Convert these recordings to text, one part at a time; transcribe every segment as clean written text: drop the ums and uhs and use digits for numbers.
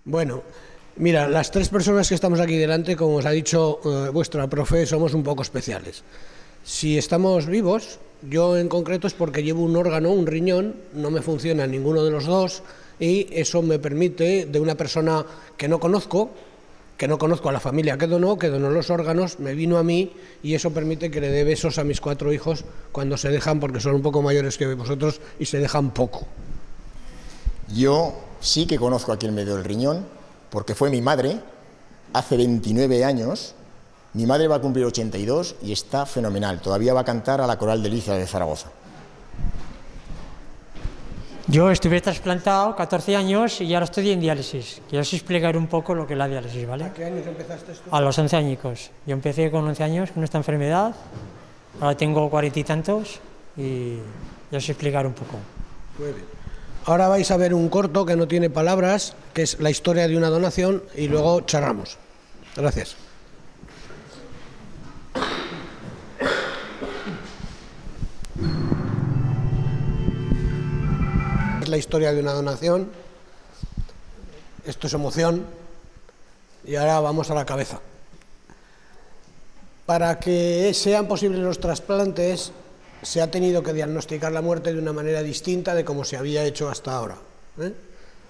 Bueno, mira, las tres personas que estamos aquí delante, como os ha dicho vuestra profe, somos un poco especiales. Si estamos vivos, yo en concreto es porque llevo un órgano, un riñón, no me funciona ninguno de los dos y eso me permite, de una persona que no conozco a la familia que donó los órganos, me vino a mí y eso permite que le dé besos a mis 4 hijos cuando se dejan, porque son un poco mayores que vosotros y se dejan poco. Yo sí que conozco a quien me dio el riñón, porque fue mi madre, hace 29 años. Mi madre va a cumplir 82 y está fenomenal. Todavía va a cantar a la Coral de Liza de Zaragoza. Yo estuve trasplantado 14 años y ahora estoy en diálisis. Quiero explicar un poco lo que es la diálisis, ¿vale? ¿A qué años empezaste esto? A los 11 añicos. Yo empecé con 11 años con esta enfermedad, ahora tengo 40 y tantos y ya os explicar un poco. Muy bien. Ahora vais a ver un corto que no tiene palabras, que es la historia de una donación y luego charramos. Gracias. Es la historia de una donación. Esto es emoción. Y ahora vamos a la cabeza. Para que sean posibles los trasplantes, se ha tenido que diagnosticar la muerte de una manera distinta de como se había hecho hasta ahora.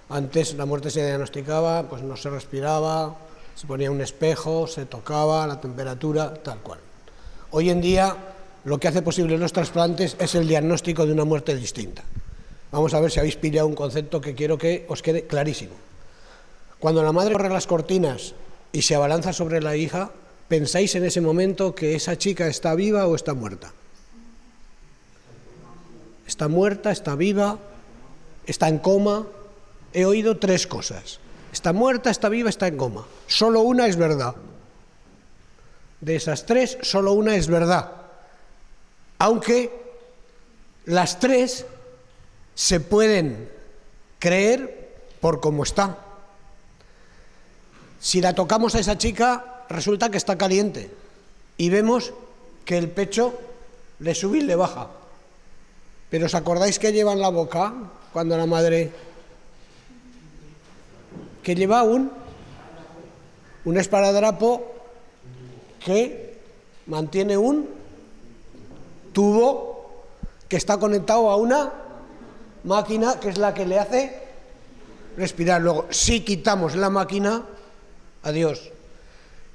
Antes la muerte se diagnosticaba, pues no se respiraba, se ponía un espejo, se tocaba, la temperatura, tal cual. Hoy en día lo que hace posible los trasplantes es el diagnóstico de una muerte distinta. Vamos a ver si habéis pillado un concepto que quiero que os quede clarísimo. Cuando la madre corre las cortinas y se abalanza sobre la hija, ¿pensáis en ese momento que esa chica está viva o está muerta? ¿Está muerta? ¿Está viva? ¿Está en coma? He oído 3 cosas. Está muerta, está viva, está en coma. Solo una es verdad. De esas 3, solo una es verdad. Aunque las 3 se pueden creer por cómo está. Si la tocamos a esa chica, resulta que está caliente y vemos que el pecho le sube y le baja. Pero ¿os acordáis que lleva en la boca cuando la madre... que lleva un esparadrapo que mantiene un tubo que está conectado a una máquina que es la que le hace respirar. Luego, si quitamos la máquina, adiós.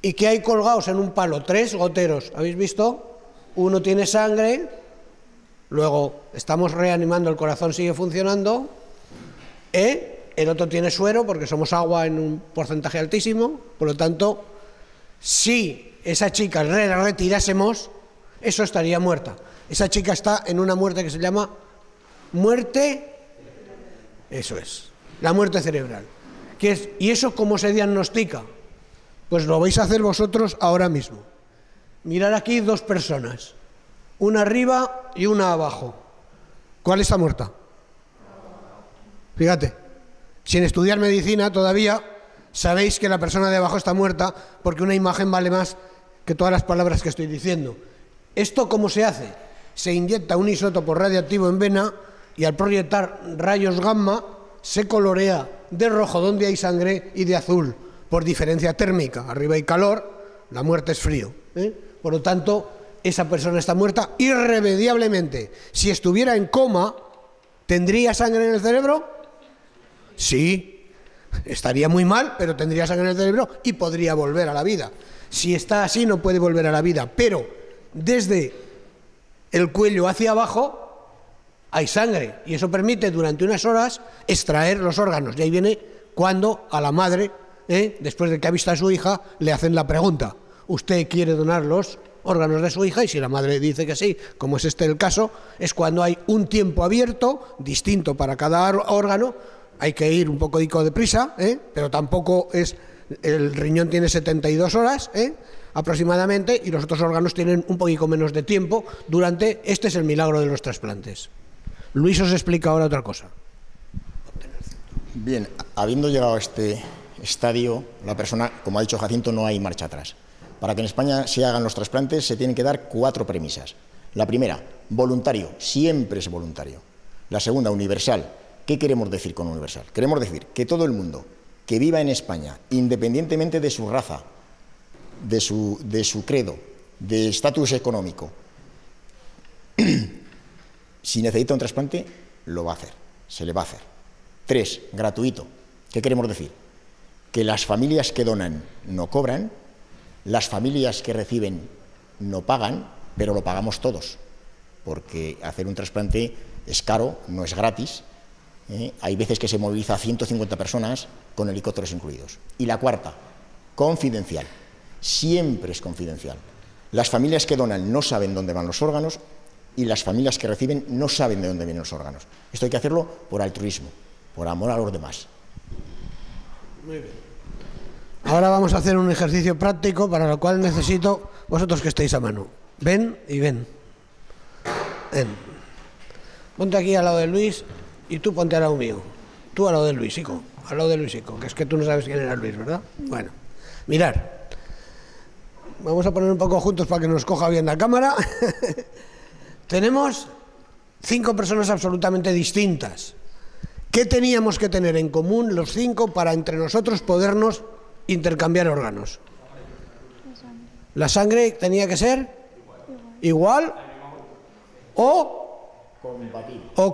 ¿Y qué hay colgados en un palo? 3 goteros, ¿habéis visto? Uno tiene sangre, luego estamos reanimando, el corazón sigue funcionando, el otro tiene suero porque somos agua en un porcentaje altísimo, por lo tanto, si esa chica la retirásemos, eso estaría muerta. Esa chica está en una muerte que se llama muerte, eso es, la muerte cerebral. ¿Y eso cómo se diagnostica? Pues lo vais a hacer vosotros ahora mismo. Mirad aquí 2 personas, una arriba y una abajo. ¿Cuál está muerta? Fíjate, sin estudiar medicina todavía sabéis que la persona de abajo está muerta porque una imagen vale más que todas las palabras que estoy diciendo. ¿Esto cómo se hace? Se inyecta un isótopo radiactivo en vena y al proyectar rayos gamma se colorea de rojo donde hay sangre y de azul por diferencia térmica. Arriba hay calor, la muerte es frío. Por lo tanto, esa persona está muerta irremediablemente. Si estuviera en coma, ¿tendría sangre en el cerebro? Sí, estaría muy mal, pero tendría sangre en el cerebro y podría volver a la vida. Si está así, no puede volver a la vida, pero desde el cuello hacia abajo hay sangre y eso permite durante unas horas extraer los órganos. Y ahí viene cuando a la madre, después de que ha visto a su hija, le hacen la pregunta: ¿usted quiere donar los órganos de su hija? Y si la madre dice que sí, como es este el caso, es cuando hay un tiempo abierto, distinto para cada órgano. Hay que ir un poco deprisa, pero tampoco es... El riñón tiene 72 horas aproximadamente y los otros órganos tienen un poquito menos de tiempo durante... Este es el milagro de los trasplantes. Luis os explica ahora otra cosa. Bien, habiendo llegado a este estadio, la persona, como ha dicho Jacinto, no hay marcha atrás. Para que en España se hagan los trasplantes se tienen que dar 4 premisas. La primera, voluntario, siempre es voluntario. La segunda, universal. ¿Qué queremos decir con universal? Queremos decir que todo el mundo que viva en España, independientemente de su raza, de su credo, de estatus económico, si necesita un trasplante, lo va a hacer, se le va a hacer. 3, gratuito. ¿Qué queremos decir? Que las familias que donan no cobran, las familias que reciben no pagan, pero lo pagamos todos, porque hacer un trasplante es caro, no es gratis. Hay veces que se moviliza a 150 personas con helicópteros incluidos. Y la 4, confidencial. Siempre es confidencial. Las familias que donan no saben dónde van los órganos y las familias que reciben no saben de dónde vienen los órganos. Esto hay que hacerlo por altruismo, por amor a los demás. Muy bien. Ahora vamos a hacer un ejercicio práctico para lo cual necesito vosotros que estéis a mano. Ven y ven. Ven. Ponte aquí al lado de Luis y tú ponte al lado mío. Tú al lado de Luisico, al lado de Luisico, que es que tú no sabes quién era Luis, ¿verdad? Bueno, mirar. Vamos a poner un poco juntos para que nos coja bien la cámara. Tenemos 5 personas absolutamente distintas. ¿Qué teníamos que tener en común los 5 para entre nosotros podernos intercambiar órganos? La sangre tenía que ser igual o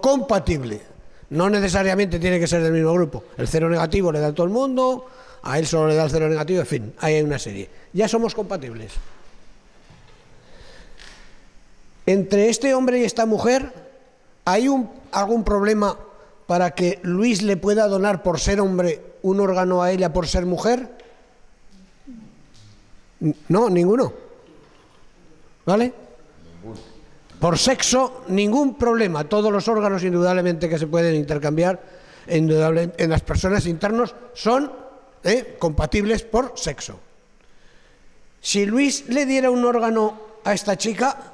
compatible. No necesariamente tiene que ser del mismo grupo. El cero negativo le da a todo el mundo, a él solo le da el cero negativo, en fin, ahí hay una serie. Ya somos compatibles. Entre este hombre y esta mujer, ¿hay algún problema para que Luis le pueda donar por ser hombre un órgano a ella por ser mujer? No, ninguno. ¿Vale? Por sexo, ningún problema. Todos los órganos, indudablemente, que se pueden intercambiar en las personas internos son compatibles por sexo. Si Luis le diera un órgano a esta chica,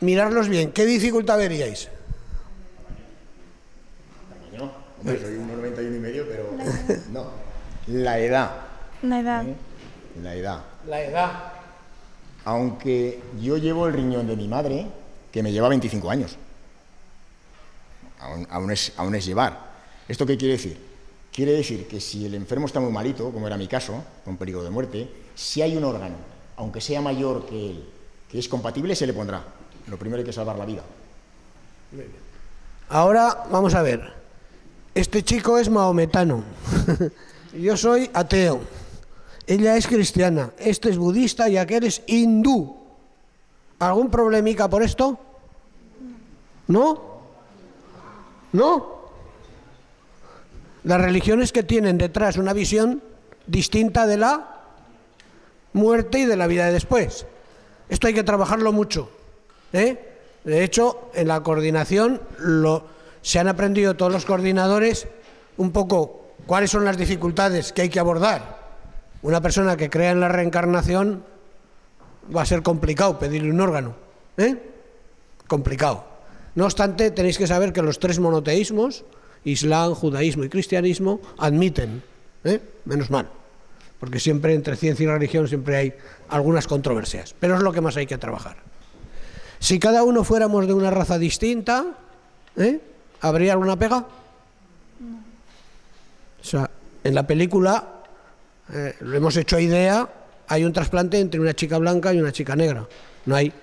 mirarlos bien, ¿qué dificultad veríais? Hombre, soy un 91,5, pero no. La edad. La edad. La edad. La edad. Aunque yo llevo el riñón de mi madre, que me lleva 25 años. Aún es llevar. ¿Esto qué quiere decir? Quiere decir que si el enfermo está muy malito, como era mi caso, con peligro de muerte, si hay un órgano, aunque sea mayor que él, que es compatible, se le pondrá. Lo primero hay que salvar la vida. Ahora vamos a ver. Este chico es mahometano. Yo soy ateo. Ella es cristiana. Este es budista y aquel es hindú. ¿Algún problemica por esto? ¿No? ¿No? Las religiones que tienen detrás una visión distinta de la muerte y de la vida de después. Esto hay que trabajarlo mucho. De hecho, en la coordinación se han aprendido todos los coordinadores un poco cuáles son las dificultades que hay que abordar. Una persona que crea en la reencarnación va a ser complicado pedirle un órgano. Complicado. No obstante, tenéis que saber que los 3 monoteísmos, Islam, judaísmo y cristianismo, admiten, menos mal, porque siempre entre ciencia y religión siempre hay algunas controversias, pero es lo que más hay que trabajar. Si cada uno fuéramos de una raza distinta, ¿habría alguna pega? No. O sea, en la película, lo hemos hecho a idea, hay un trasplante entre una chica blanca y una chica negra. No hay.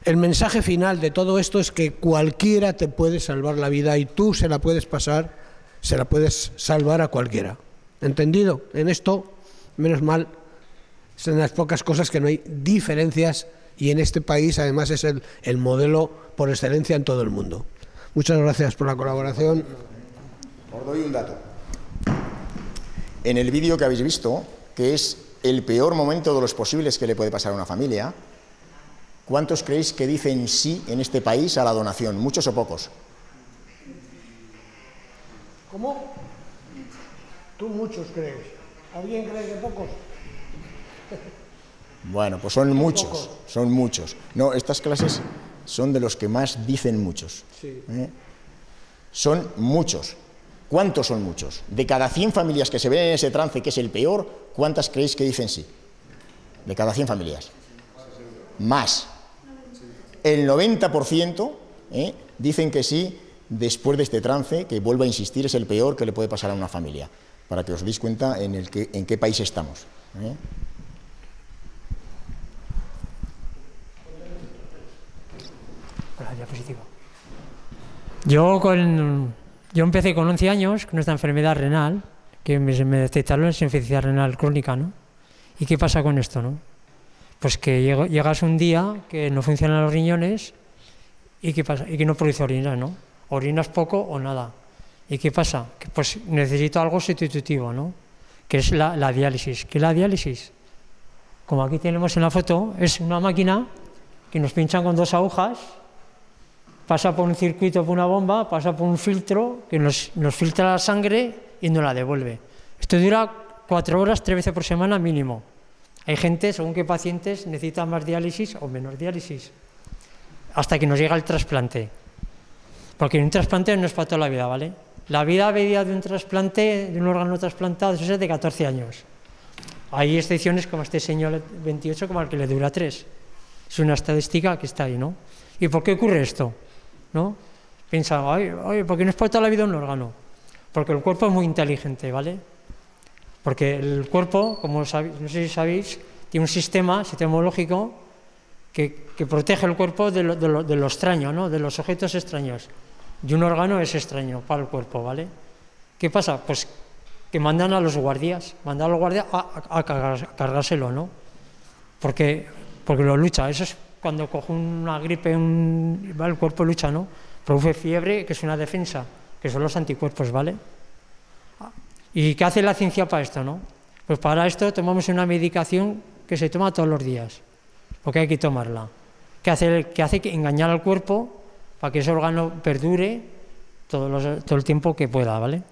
El mensaje final de todo esto es que cualquiera te puede salvar la vida y tú se la puedes pasar, se la puedes salvar a cualquiera. ¿Entendido? En esto, menos mal, son las pocas cosas que no hay diferencias y en este país además es el modelo por excelencia en todo el mundo. Muchas gracias por la colaboración. Os doy un dato. En el vídeo que habéis visto, que es el peor momento de los posibles que le puede pasar a una familia, ¿cuántos creéis que dicen sí en este país a la donación? ¿Muchos o pocos? ¿Cómo? Tú muchos crees. ¿Alguien cree que pocos? Bueno, pues son muchos, son muchos. No, estas clases son de los que más dicen muchos. Sí. Son muchos. ¿Cuántos son muchos? De cada 100 familias que se ven en ese trance, que es el peor, ¿cuántas creéis que dicen sí? De cada 100 familias. Más. El 90% dicen que sí después de este trance, que vuelvo a insistir, es el peor que le puede pasar a una familia. para que os deis cuenta en qué país estamos. La diapositiva. Yo empecé con 11 años con esta enfermedad renal, que me detectaron insuficiencia renal crónica, ¿no? ¿Y qué pasa con esto, no? Pues que llegas un día que no funcionan los riñones y ¿qué pasa? Y que no produce orina, ¿no? Orinas poco o nada. ¿Y qué pasa? Que pues necesito algo sustitutivo, ¿no? Que es la diálisis. ¿Qué es la diálisis? Como aquí tenemos en la foto, es una máquina que nos pinchan con 2 agujas, pasa por un circuito, por una bomba, pasa por un filtro que nos filtra la sangre y nos la devuelve. Esto dura 4 horas, 3 veces por semana mínimo. Hay gente, según qué pacientes, necesitan más diálisis o menos diálisis, hasta que nos llega el trasplante. Porque un trasplante no es para toda la vida, ¿vale? La vida media de un trasplante, de un órgano trasplantado, eso es de 14 años. Hay excepciones como este señor 28, como al que le dura 3. Es una estadística que está ahí, ¿no? ¿Y por qué ocurre esto? ¿No? Piensa, oye, ¿por qué no es para toda la vida un órgano? Porque el cuerpo es muy inteligente, ¿vale? Porque el cuerpo, como sabéis, no sé si sabéis, tiene un sistema inmunológico que protege el cuerpo de lo extraño, ¿no? De los objetos extraños. Y un órgano es extraño para el cuerpo, ¿vale? ¿Qué pasa? Pues que mandan a los guardias, a cargárselo, ¿no? Porque lo lucha. Eso es cuando coge una gripe, el cuerpo lucha, ¿no? Produce fiebre, que es una defensa, que son los anticuerpos, ¿vale? ¿Y qué hace la ciencia para esto, no? Pues para esto tomamos una medicación que se toma todos los días, porque hay que tomarla. Que hace que engañar al cuerpo para que ese órgano perdure todo el tiempo que pueda, ¿vale?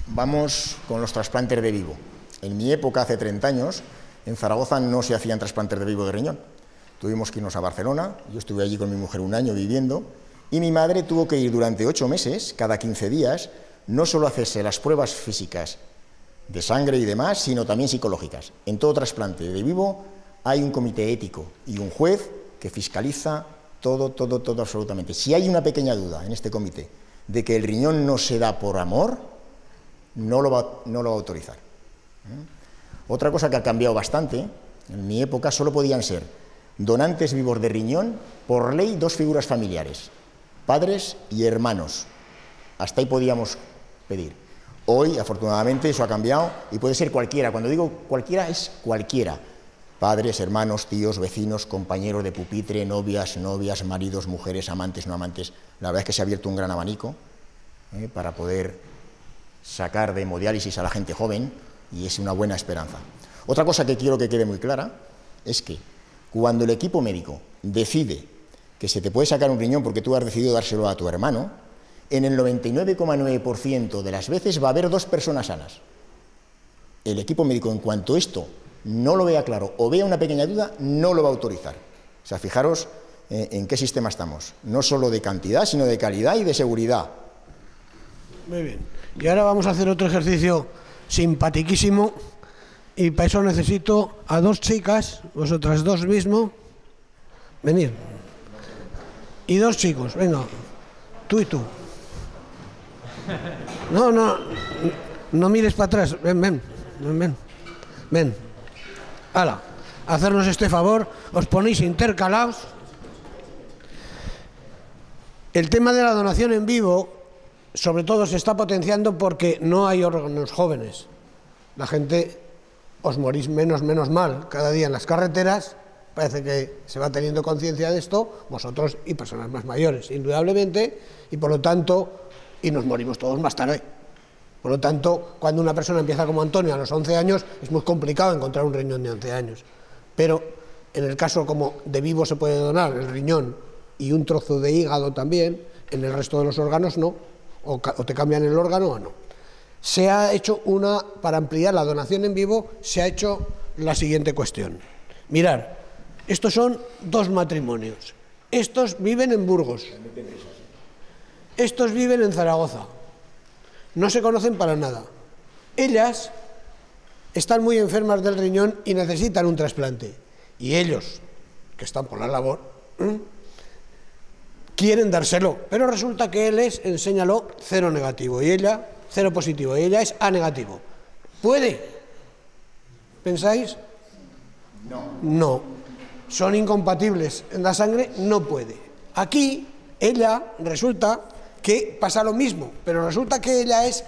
Vamos con los trasplantes de vivo. En mi época, hace 30 años, en Zaragoza no se hacían trasplantes de vivo de riñón. Tuvimos que irnos a Barcelona, yo estuve allí con mi mujer 1 año viviendo, y mi madre tuvo que ir durante 8 meses, cada 15 días, no solo a hacerse las pruebas físicas de sangre y demás, sino también psicológicas. En todo trasplante de vivo hay un comité ético y un juez que fiscaliza todo absolutamente. Si hay una pequeña duda en este comité de que el riñón no se da por amor, no lo va a autorizar. Otra cosa que ha cambiado bastante, en mi época solo podían ser donantes vivos de riñón, por ley 2 figuras familiares, padres y hermanos. Hasta ahí podíamos pedir. Hoy, afortunadamente, eso ha cambiado y puede ser cualquiera. Cuando digo cualquiera, es cualquiera. Padres, hermanos, tíos, vecinos, compañeros de pupitre, novias, maridos, mujeres, amantes, no amantes. La verdad es que se ha abierto un gran abanico para poder sacar de hemodiálisis a la gente joven y es una buena esperanza. Otra cosa que quiero que quede muy clara es que cuando el equipo médico decide que se te puede sacar un riñón porque tú has decidido dárselo a tu hermano, en el 99,9% de las veces va a haber 2 personas sanas. El equipo médico, en cuanto esto no lo vea claro o vea una pequeña duda, no lo va a autorizar. O sea, fijaros en qué sistema estamos. No solo de cantidad, sino de calidad y de seguridad. Muy bien. Y ahora vamos a hacer otro ejercicio simpatiquísimo. Y para eso necesito a 2 chicas, vosotras 2 mismo. Venid. Y 2 chicos, venga. Tú y tú. No mires para atrás. Ven. Hala, hacernos este favor, os ponéis intercalados. El tema de la donación en vivo, sobre todo, se está potenciando porque no hay órganos jóvenes. La gente, os morís menos mal cada día en las carreteras. Parece que se va teniendo conciencia de esto, vosotros y personas más mayores, indudablemente, y por lo tanto, y nos morimos todos más tarde. Por lo tanto, cuando una persona empieza como Antonio a los 11 años, es muy complicado encontrar un riñón de 11 años. Pero en el caso como de vivo se puede donar el riñón y un trozo de hígado también, en el resto de los órganos no, o te cambian el órgano o no. Se ha hecho para ampliar la donación en vivo, se ha hecho la siguiente cuestión. Mirad, estos son 2 matrimonios. Estos viven en Burgos. Estos viven en Zaragoza. No se conocen para nada. Ellas están muy enfermas del riñón y necesitan un trasplante. Y ellos, que están por la labor, quieren dárselo, pero resulta que él es, enséñalo, cero negativo y ella cero positivo y ella es A negativo. ¿Puede? ¿Pensáis? No. Son incompatibles en la sangre, no puede. Aquí, ella, resulta que pasa lo mismo, pero resulta que ella es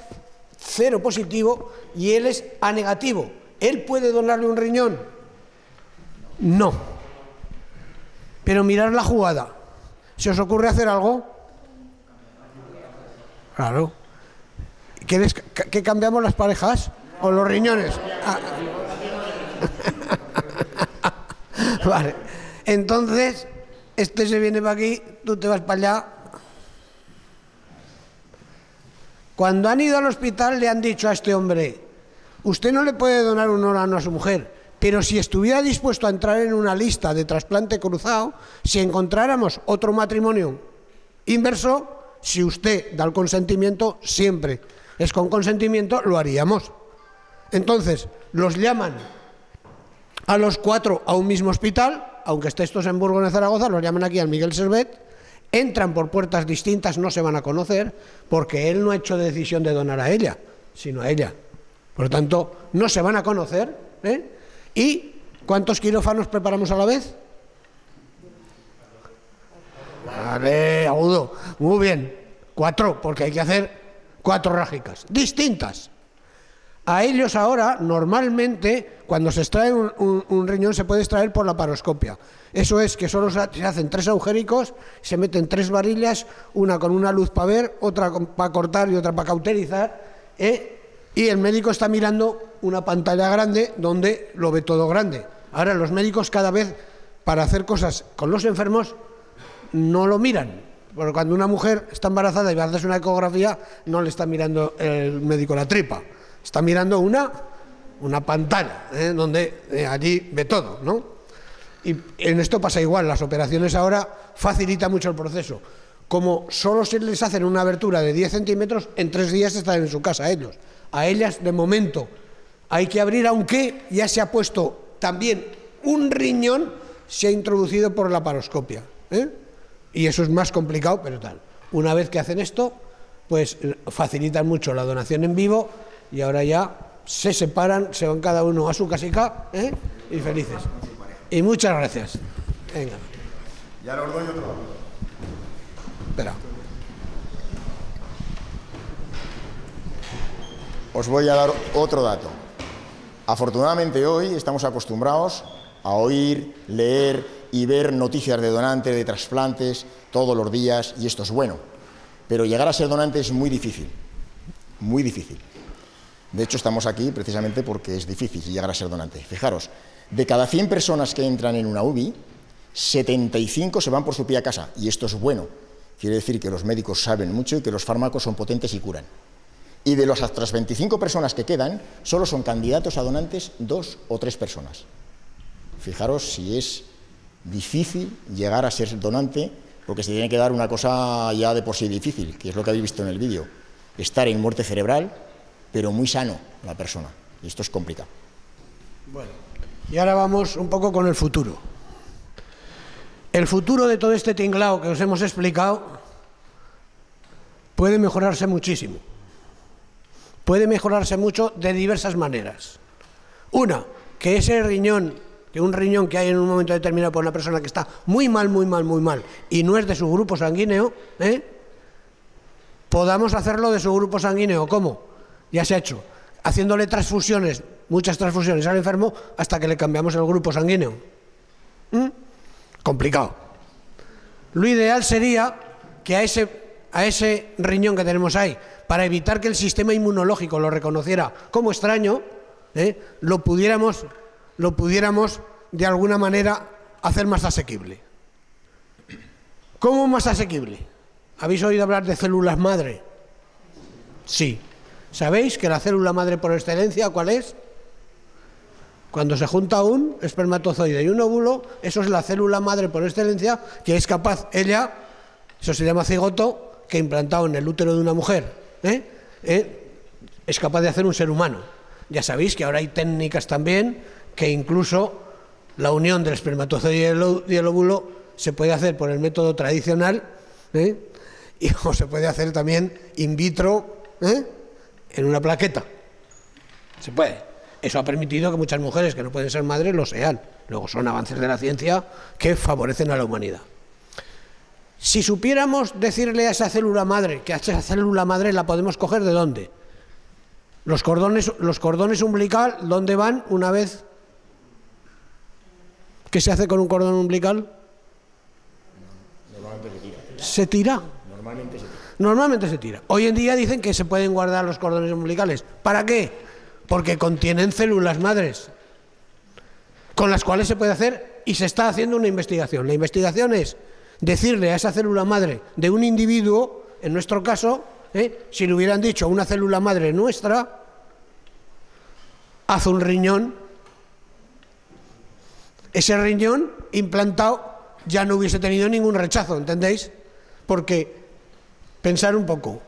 cero positivo y él es A negativo. ¿Él puede donarle un riñón? No. Pero mirad la jugada. ¿Se os ocurre hacer algo? Claro. ¿Quieres que cambiamos las parejas? ¿O los riñones? Ah. Vale. Entonces, este se viene para aquí, tú te vas para allá. Cuando han ido al hospital le han dicho a este hombre, usted no le puede donar un órgano a su mujer, pero si estuviera dispuesto a entrar en una lista de trasplante cruzado, si encontráramos otro matrimonio inverso, si usted da el consentimiento, siempre es con consentimiento, lo haríamos. Entonces, los llaman a los 4 a un mismo hospital, aunque esté estos en Burgos de Zaragoza, los llaman aquí al Miguel Servet, entran por puertas distintas, no se van a conocer, porque él no ha hecho decisión de donar a ella, sino a ella. Por lo tanto, no se van a conocer, ¿eh? ¿Y cuántos quirófanos preparamos a la vez? Vale, agudo. Muy bien. 4, porque hay que hacer 4 rágicas distintas. A ellos ahora, normalmente, cuando se extrae un riñón, se puede extraer por la paroscopia. Eso es que solo se hacen 3 agujéricos, se meten 3 varillas, una con una luz para ver, otra para cortar y otra para cauterizar, y el médico está mirando una pantalla grande donde lo ve todo grande. Ahora los médicos cada vez, para hacer cosas con los enfermos, no lo miran. Porque cuando una mujer está embarazada y va a hacerse una ecografía, no le está mirando el médico la tripa. Está mirando una pantalla, donde allí ve todo, ¿no? Y en esto pasa igual, las operaciones ahora facilitan mucho el proceso. Como solo se les hacen una abertura de 10 centímetros, en 3 días están en su casa ellos. A ellas, de momento, hay que abrir, aunque ya se ha puesto también un riñón, se ha introducido por la paroscopia, y eso es más complicado, pero tal. Una vez que hacen esto, pues facilitan mucho la donación en vivo y ahora ya se separan, se van cada uno a su casica, y felices. Y muchas gracias. Venga. Ya los doy otro. Espera. Os voy a dar otro dato. Afortunadamente hoy estamos acostumbrados a oír, leer y ver noticias de donantes, de trasplantes, todos los días, y esto es bueno. Pero llegar a ser donante es muy difícil, muy difícil. De hecho, estamos aquí precisamente porque es difícil llegar a ser donante. Fijaros, de cada 100 personas que entran en una UBI, 75 se van por su pie a casa, y esto es bueno. Quiere decir que los médicos saben mucho y que los fármacos son potentes y curan. Y de las otras 25 personas que quedan, solo son candidatos a donantes 2 o 3 personas. Fijaros si es difícil llegar a ser donante, porque se tiene que dar una cosa ya de por sí difícil, que es lo que habéis visto en el vídeo. Estar en muerte cerebral, pero muy sano la persona. Y esto es complicado. Bueno, y ahora vamos un poco con el futuro. El futuro de todo este tinglao que os hemos explicado puede mejorarse muchísimo. Puede mejorarse mucho de diversas maneras. Una, que ese riñón, que un riñón que hay en un momento determinado por una persona que está muy mal, y no es de su grupo sanguíneo, podamos hacerlo de su grupo sanguíneo. ¿Cómo? Ya se ha hecho. Haciéndole transfusiones, muchas transfusiones al enfermo, hasta que le cambiamos el grupo sanguíneo. Complicado. Lo ideal sería que a ese riñón que tenemos ahí, para evitar que el sistema inmunológico lo reconociera como extraño, lo pudiéramos de alguna manera hacer más asequible. ¿Cómo más asequible? ¿Habéis oído hablar de células madre? Sí. ¿Sabéis que la célula madre por excelencia cuál es? Cuando se junta un espermatozoide y un óvulo, eso es la célula madre por excelencia, que es capaz, ella, eso se llama cigoto, que implantado en el útero de una mujer, es capaz de hacer un ser humano. Ya sabéis que ahora hay técnicas también que incluso la unión del espermatozoide y el óvulo se puede hacer por el método tradicional ¿eh? O se puede hacer también in vitro, en una plaqueta. Se puede. Eso ha permitido que muchas mujeres que no pueden ser madres lo sean. Luego son avances de la ciencia que favorecen a la humanidad. Si supiéramos decirle a esa célula madre, que a esa célula madre la podemos coger ¿de dónde? Los cordones umbilical, ¿dónde van una vez? ¿Qué se hace con un cordón umbilical? Normalmente se tira. ¿Se tira? Normalmente se tira. Normalmente se tira. Hoy en día dicen que se pueden guardar los cordones umbilicales. ¿Para qué? Porque contienen células madres con las cuales se puede hacer, y se está haciendo una investigación. La investigación es decirle a esa célula madre de un individuo, en nuestro caso, si le hubieran dicho a una célula madre nuestra, haz un riñón, ese riñón implantado ya no hubiese tenido ningún rechazo, ¿entendéis? Porque, pensar un poco,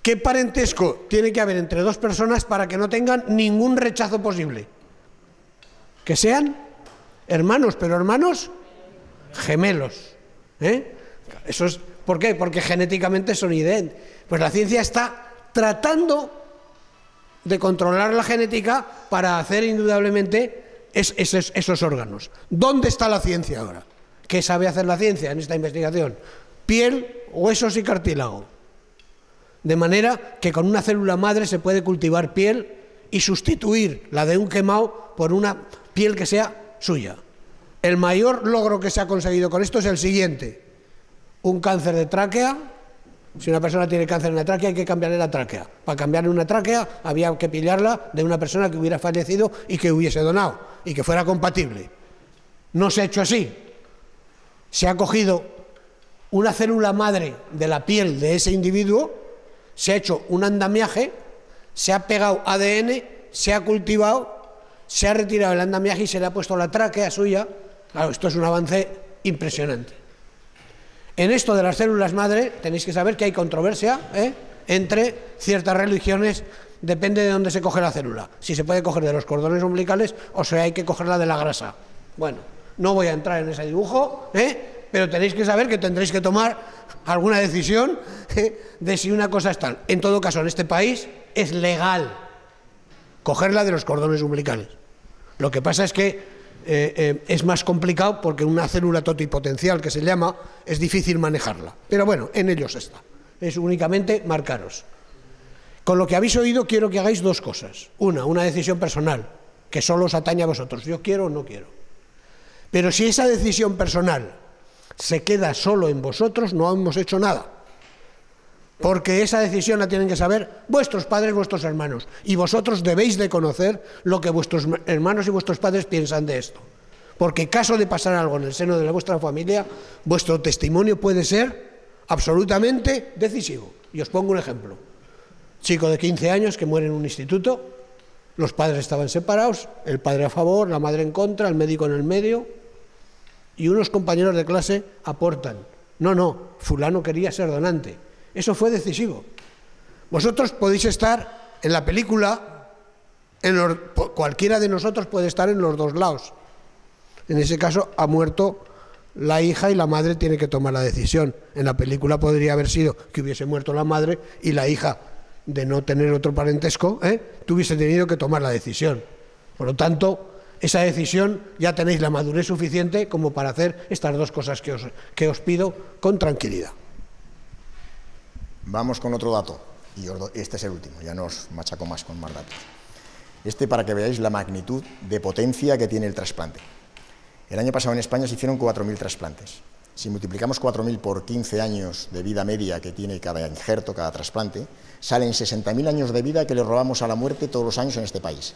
¿qué parentesco tiene que haber entre dos personas para que no tengan ningún rechazo posible? Que sean hermanos, pero hermanos gemelos. Eso es, ¿por qué? Porque genéticamente son idénticos. Pues la ciencia está tratando de controlar la genética para hacer indudablemente esos órganos. ¿Dónde está la ciencia ahora? ¿Qué sabe hacer la ciencia en esta investigación? Piel, huesos y cartílago. De manera que con una célula madre se puede cultivar piel y sustituir la de un quemado por una piel que sea suya. El mayor logro que se ha conseguido con esto es el siguiente: un cáncer de tráquea. Si una persona tiene cáncer en la tráquea, hay que cambiarle la tráquea. Para cambiarle una tráquea había que pillarla de una persona que hubiera fallecido y que hubiese donado y que fuera compatible. No se ha hecho así. Se ha cogido una célula madre de la piel de ese individuo, se ha hecho un andamiaje, se ha pegado ADN, se ha cultivado, se ha retirado el andamiaje y se le ha puesto la tráquea suya. Claro, esto es un avance impresionante. En esto de las células madre tenéis que saber que hay controversia entre ciertas religiones, depende de dónde se coge la célula. Si se puede coger de los cordones umbilicales o si hay que cogerla de la grasa. Bueno, no voy a entrar en ese dibujo, pero tenéis que saber que tendréis que tomar alguna decisión de si una cosa es tal. En todo caso, en este país es legal cogerla de los cordones umbilicales. Lo que pasa es que es más complicado porque una célula totipotencial, que se llama, es difícil manejarla. Pero bueno, en ellos está. Es únicamente marcaros. Con lo que habéis oído quiero que hagáis dos cosas. Una decisión personal, que solo os atañe a vosotros. Yo quiero o no quiero. Pero si esa decisión personal se queda solo en vosotros, no hemos hecho nada. Porque esa decisión la tienen que saber vuestros padres, vuestros hermanos. Y vosotros debéis de conocer lo que vuestros hermanos y vuestros padres piensan de esto. Porque caso de pasar algo en el seno de vuestra familia, vuestro testimonio puede ser absolutamente decisivo. Y os pongo un ejemplo. Chico de 15 años que muere en un instituto, los padres estaban separados, el padre a favor, la madre en contra, el médico en el medio, y unos compañeros de clase aportan. No, fulano quería ser donante. Eso fue decisivo. Vosotros podéis estar en la película, cualquiera de nosotros puede estar en los dos lados. En ese caso ha muerto la hija y la madre tiene que tomar la decisión. En la película podría haber sido que hubiese muerto la madre y la hija, de no tener otro parentesco, tuviese tenido que tomar la decisión. Por lo tanto, esa decisión ya tenéis la madurez suficiente como para hacer estas dos cosas que os pido con tranquilidad. Vamos con otro dato, y este es el último, ya no os machaco más con más datos. Este para que veáis la magnitud de potencia que tiene el trasplante. El año pasado en España se hicieron 4.000 trasplantes. Si multiplicamos 4.000 por 15 años de vida media que tiene cada injerto, cada trasplante, salen 60.000 años de vida que le robamos a la muerte todos los años en este país.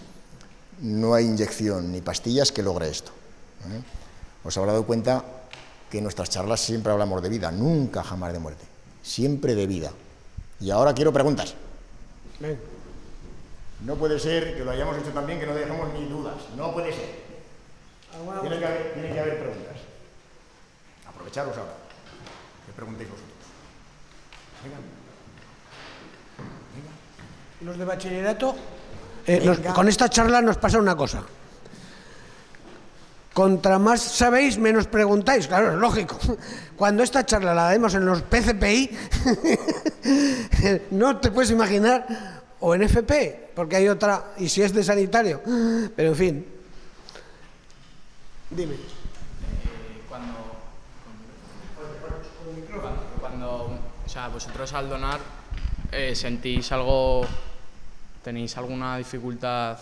No hay inyección ni pastillas que logre esto. Os habrá dado cuenta que en nuestras charlas siempre hablamos de vida, nunca jamás de muerte. Siempre de vida. Y ahora quiero preguntas. No puede ser que lo hayamos hecho también, que no dejemos ni dudas. No puede ser. Tiene que haber preguntas. Aprovecharos ahora. Que preguntéis vosotros. Venga. Los de bachillerato, con esta charla nos pasa una cosa. Contra más sabéis, menos preguntáis. Claro, es lógico. Cuando esta charla la demos en los PCPI, no te puedes imaginar, o en FP, porque hay otra, y si es de sanitario. Pero en fin. Dime. O sea, vosotros al donar, tenéis alguna dificultad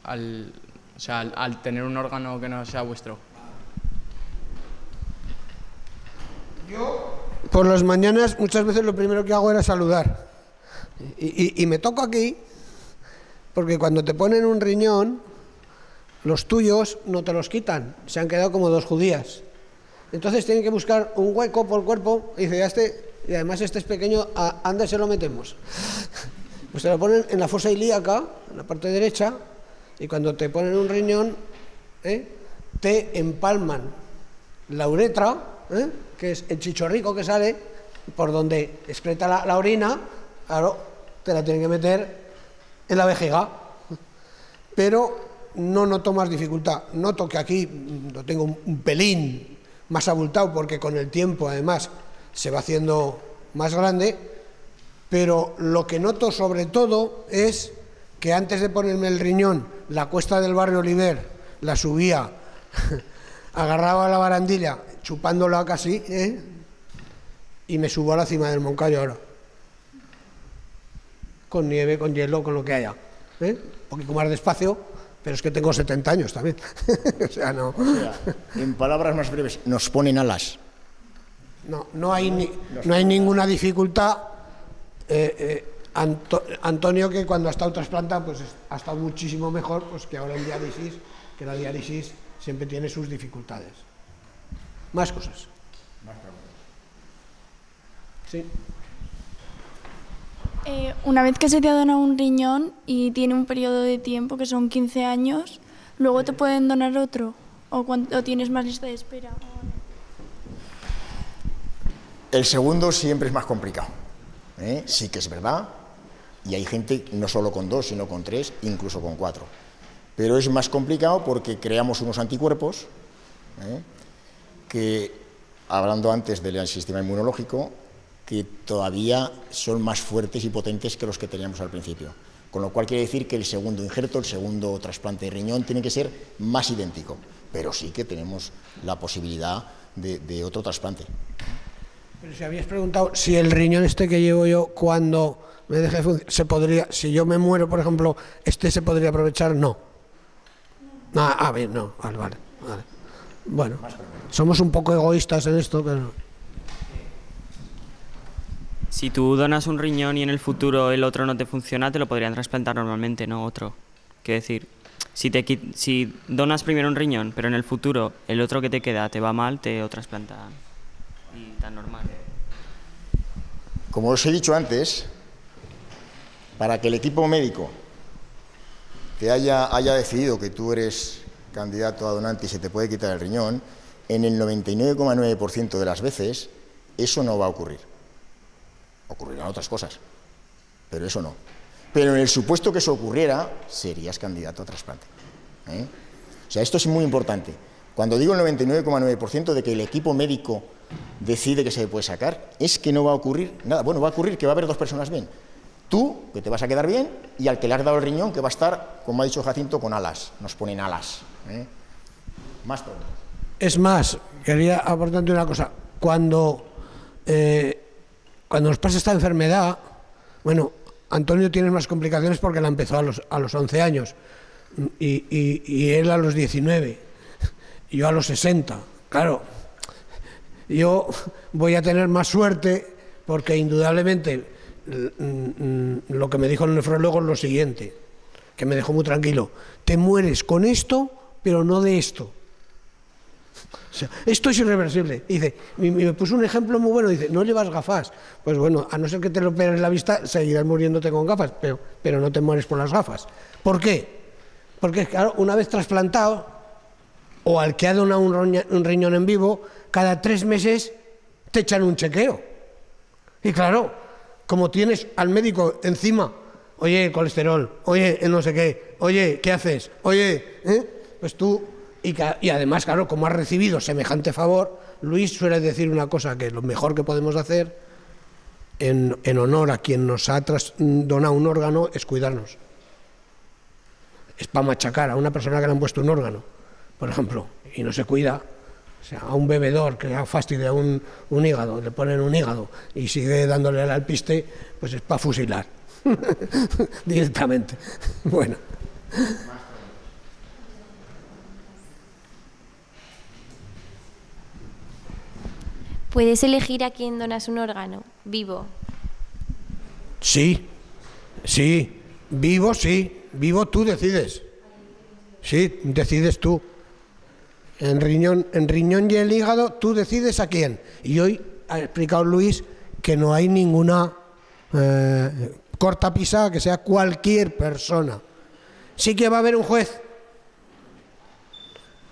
al tener un órgano que no sea vuestro? Yo, por las mañanas, muchas veces lo primero que hago era saludar. Y me toco aquí, porque cuando te ponen un riñón, los tuyos no te los quitan, se han quedado como dos judías. Entonces tienen que buscar un hueco por el cuerpo, y dice, y además este es pequeño, ¿a dónde se lo metemos? Pues te lo ponen en la fosa ilíaca, en la parte derecha, y cuando te ponen un riñón, te empalman la uretra, que es el chichorrico que sale, por donde excreta la orina, claro, te la tienen que meter en la vejiga. Pero no noto más dificultad. Noto que aquí lo tengo un pelín más abultado, porque con el tiempo, además, se va haciendo más grande, pero lo que noto sobre todo es que antes de ponerme el riñón, la cuesta del barrio Oliver la subía, agarraba la barandilla, chupándola casi, y me subo a la cima del Moncayo ahora. Con nieve, con hielo, con lo que haya. Un poquito más despacio, pero es que tengo 70 años también. O sea, no. O sea, en palabras más breves, nos ponen alas. No hay ninguna dificultad. Antonio, que cuando ha estado trasplantado, pues ha estado muchísimo mejor, pues que ahora en diálisis, que la diálisis siempre tiene sus dificultades. Más cosas. Sí. Una vez que se te ha donado un riñón y tiene un periodo de tiempo que son 15 años, ¿luego te pueden donar otro? ¿O tienes más lista de espera? El segundo siempre es más complicado. Sí que es verdad, y hay gente no solo con 2, sino con 3, incluso con 4. Pero es más complicado porque creamos unos anticuerpos que, hablando antes del sistema inmunológico, que todavía son más fuertes y potentes que los que teníamos al principio. Con lo cual quiere decir que el segundo injerto, el segundo trasplante de riñón, tiene que ser más idéntico. Pero sí que tenemos la posibilidad de otro trasplante. Pero si habías preguntado si el riñón este que llevo yo, cuando me deje de funcionar, se podría, si yo me muero, por ejemplo, se podría aprovechar, no. Bien, no, vale. Bueno, somos un poco egoístas en esto, pero... Si tú donas un riñón y en el futuro el otro no te funciona, te lo podrían trasplantar normalmente, no otro. Quiero decir, si donas primero un riñón, pero en el futuro el otro que te queda te va mal, te lo trasplantan. Y tan normal. Como os he dicho antes, para que el equipo médico que haya decidido que tú eres candidato a donante y se te puede quitar el riñón, en el 99,9% de las veces eso no va a ocurrir. Ocurrirán otras cosas, pero eso no. Pero en el supuesto que eso ocurriera, serías candidato a trasplante. O sea, esto es muy importante. Cuando digo el 99,9% de que el equipo médico decide que se puede sacar, es que no va a ocurrir nada. Bueno, va a ocurrir que va a haber 2 personas bien. Tú, que te vas a quedar bien, y al que le has dado el riñón, que va a estar, como ha dicho Jacinto, con alas. Nos ponen alas. Más pronto. Es más, quería aportarte una cosa. Cuando nos pasa esta enfermedad, bueno, Antonio tiene más complicaciones porque la empezó a los 11 años y él a los 19, y yo a los 60. Claro, yo voy a tener más suerte porque indudablemente lo que me dijo el nefrólogo es lo siguiente, que me dejó muy tranquilo: te mueres con esto, pero no de esto. O sea, esto es irreversible. Dice, me puso un ejemplo muy bueno, dice, no llevas gafas. Pues bueno, a no ser que te lo operes la vista, seguirás muriéndote con gafas, pero no te mueres por las gafas. ¿Por qué? Porque, claro, una vez trasplantado, o al que ha donado un riñón en vivo, cada 3 meses te echan un chequeo. Y claro, como tienes al médico encima, oye, colesterol, oye, no sé qué, oye, ¿qué haces? Oye, pues tú Y además, claro, como ha recibido semejante favor, Luis suele decir una cosa, que lo mejor que podemos hacer en honor a quien nos ha donado un órgano es cuidarnos. Es para machacar a una persona que le han puesto un órgano, por ejemplo, y no se cuida. O sea, a un bebedor que ha fastidia un hígado, le ponen un hígado y sigue dándole al alpiste, pues es para fusilar directamente. Bueno. ¿Puedes elegir a quién donas un órgano vivo? Sí, vivo tú decides. Sí, decides tú. En riñón y el hígado tú decides a quién. Y hoy ha explicado Luis que no hay ninguna corta pisada, que sea cualquier persona. Sí que va a haber un juez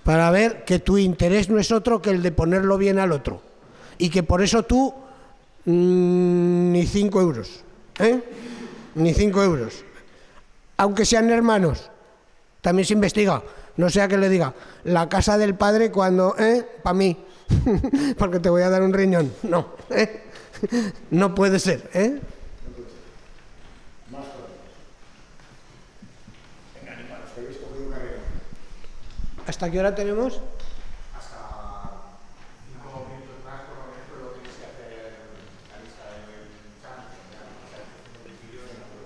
para ver que tu interés no es otro que el de ponerlo bien al otro. Y que por eso tú ni 5 euros. Ni 5 euros. Aunque sean hermanos, también se investiga. No sea que le diga, la casa del padre cuando, para mí, porque te voy a dar un riñón. No, no puede ser, ¿Hasta qué hora tenemos? Hasta 5 minutos más, por lo menos, pero lo tienes que hacer la lista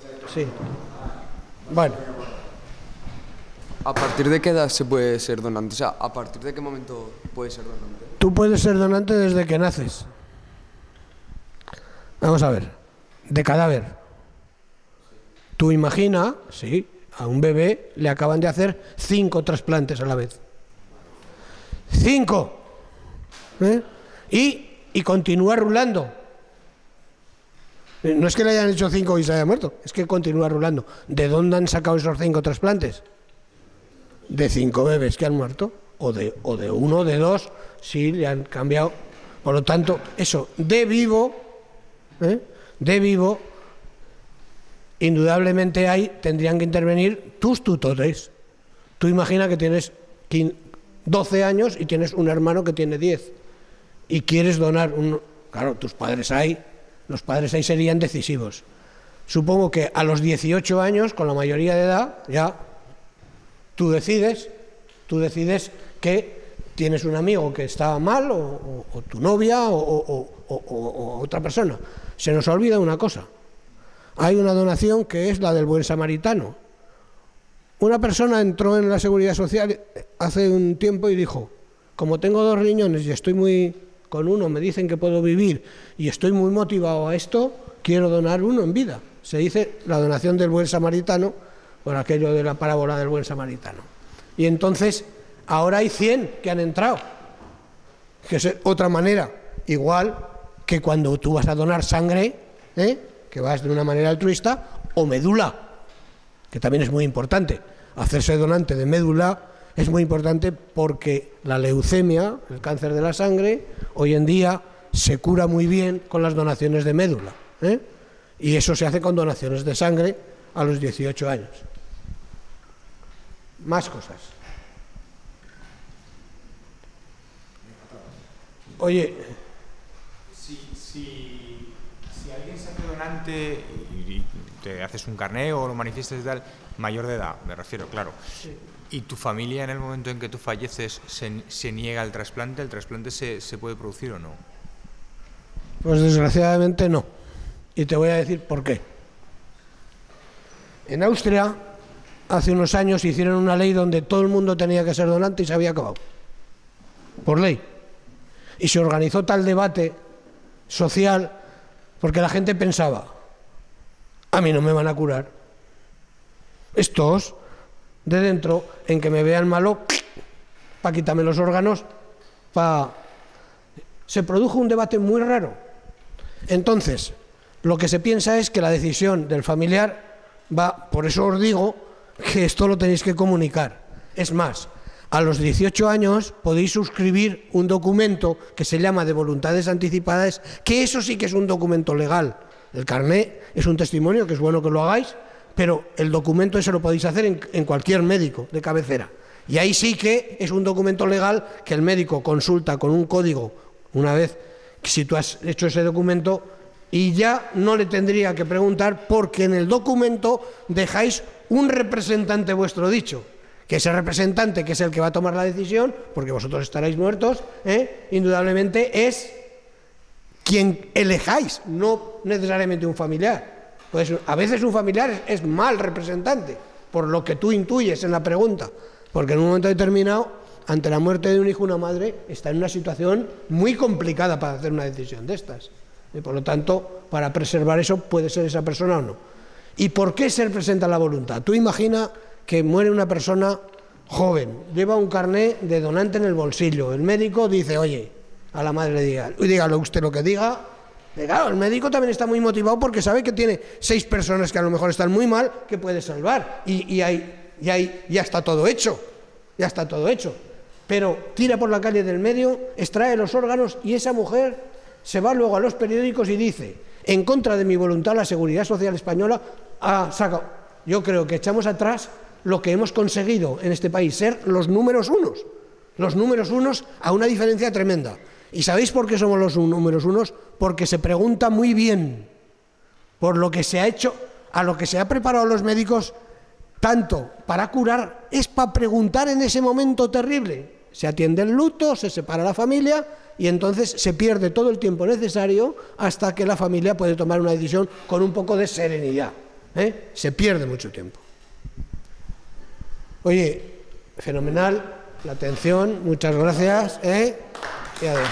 del Sí. Bueno. ¿A partir de qué edad se puede ser donante? O sea, ¿a partir de qué momento puede ser donante? Tú puedes ser donante desde que naces. Vamos a ver. De cadáver. Tú imagina, sí, a un bebé le acaban de hacer 5 trasplantes a la vez. 5. Y continúa rulando. No es que le hayan hecho 5 y se haya muerto, es que continúa rulando. ¿De dónde han sacado esos 5 trasplantes? De 5 bebés que han muerto, o de 1 o de 2, sí, le han cambiado. Por lo tanto, eso, de vivo, indudablemente ahí tendrían que intervenir tus tutores. Tú imagina que tienes 12 años y tienes un hermano que tiene 10 y quieres donar un... Claro, tus padres ahí, los padres ahí serían decisivos. Supongo que a los 18 años, con la mayoría de edad, ya tú decides que tienes un amigo que está mal, o tu novia, o otra persona. Se nos olvida una cosa. Hay una donación que es la del buen samaritano. Una persona entró en la Seguridad Social hace un tiempo y dijo, como tengo 2 riñones y estoy con uno me dicen que puedo vivir y estoy muy motivado a esto, quiero donar uno en vida. Se dice la donación del buen samaritano, por aquello de la parábola del buen samaritano. Y entonces, ahora hay 100 que han entrado, que es otra manera, igual que cuando tú vas a donar sangre, que vas de una manera altruista, o médula, que también es muy importante. Hacerse donante de médula es muy importante porque la leucemia, el cáncer de la sangre, hoy en día se cura muy bien con las donaciones de médula, y eso se hace con donaciones de sangre a los 18 años. Más cosas. Oye, si alguien se hace donante y te haces un carné o lo manifiestas y tal, mayor de edad, me refiero, claro. Sí. ¿Y tu familia en el momento en que tú falleces se niega el trasplante se puede producir o no? Pues desgraciadamente no. Y te voy a decir por qué. En Austria, hace unos años hicieron una ley donde todo el mundo tenía que ser donante y se había acabado. Por ley. Y se organizó tal debate social porque la gente pensaba, a mí no me van a curar. Estos de dentro, en que me vean malo, para quitarme los órganos, se produjo un debate muy raro. Entonces, lo que se piensa es que la decisión del familiar va, por eso os digo que esto lo tenéis que comunicar. Es más, a los 18 años podéis suscribir un documento que se llama de voluntades anticipadas, que eso sí que es un documento legal. El carné es un testimonio, que es bueno que lo hagáis, pero el documento ese lo podéis hacer en cualquier médico de cabecera. Y ahí sí que es un documento legal que el médico consulta con un código una vez si tú has hecho ese documento, y ya no le tendría que preguntar, porque en el documento dejáis un representante vuestro dicho, que ese representante, que es el que va a tomar la decisión, porque vosotros estaréis muertos, indudablemente es quien elejáis, no necesariamente un familiar. Pues a veces un familiar es mal representante, por lo que tú intuyes en la pregunta, porque en un momento determinado, ante la muerte de un hijo, una madre está en una situación muy complicada para hacer una decisión de estas. Y por lo tanto, para preservar eso, puede ser esa persona o no. ¿Y por qué se representa la voluntad? Tú imagina que muere una persona joven, lleva un carné de donante en el bolsillo, el médico dice, oye, a la madre le diga, dígalo usted lo que diga. Claro, el médico también está muy motivado porque sabe que tiene 6 personas que a lo mejor están muy mal, que puede salvar, y ya está todo hecho, ya está todo hecho. Pero tira por la calle del medio, extrae los órganos y esa mujer se va luego a los periódicos y dice, en contra de mi voluntad la Seguridad Social Española ha sacado. Yo creo que echamos atrás lo que hemos conseguido en este país, ser los números unos a una diferencia tremenda. ¿Y sabéis por qué somos los números unos? Porque se pregunta muy bien por lo que se ha hecho, a lo que se ha preparado los médicos, tanto para curar, es para preguntar en ese momento terrible. Se atiende el luto, se separa la familia y entonces se pierde todo el tiempo necesario hasta que la familia puede tomar una decisión con un poco de serenidad. Se pierde mucho tiempo. Oye, fenomenal la atención, muchas gracias. Y adiós.